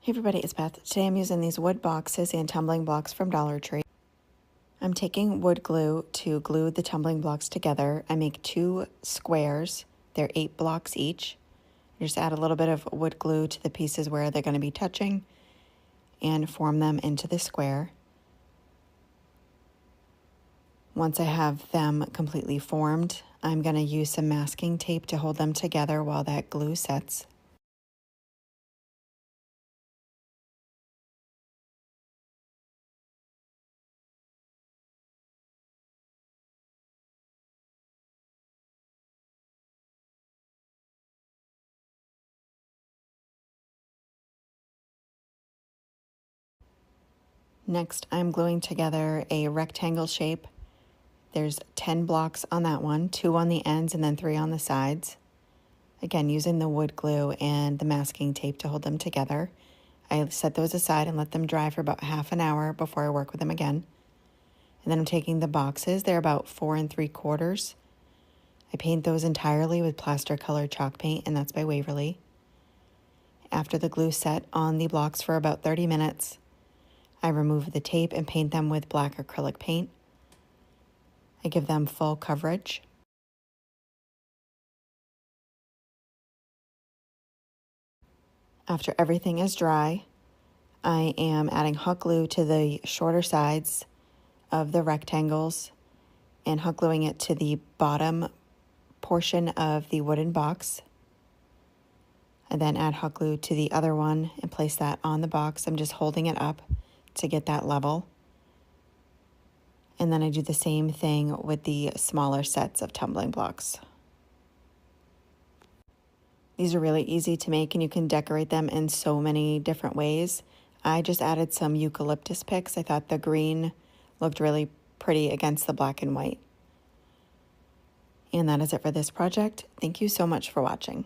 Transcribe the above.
Hey everybody, it's Beth. Today I'm using these wood boxes and tumbling blocks from Dollar Tree. I'm taking wood glue to glue the tumbling blocks together. I make 2 squares. They're 8 blocks each. I just add a little bit of wood glue to the pieces where they're going to be touching and form them into the square. Once I have them completely formed, I'm going to use some masking tape to hold them together while that glue sets. Next, I'm gluing together a rectangle shape. There's 10 blocks on that one, 2 on the ends and then 3 on the sides. Again, using the wood glue and the masking tape to hold them together. I set those aside and let them dry for about half an hour before I work with them again. And then I'm taking the boxes, they're about 4 3/4. I paint those entirely with Plaster colored chalk paint, and that's by Waverly. After the glue set on the blocks for about 30 minutes, I remove the tape and paint them with black acrylic paint. I give them full coverage. After everything is dry, I am adding hot glue to the shorter sides of the rectangles and hot gluing it to the bottom portion of the wooden box. I then add hot glue to the other one and place that on the box. I'm just holding it up to get that level. And then I do the same thing with the smaller sets of tumbling blocks. These are really easy to make and you can decorate them in so many different ways. I just added some eucalyptus picks. I thought the green looked really pretty against the black and white. And that is it for this project. Thank you so much for watching.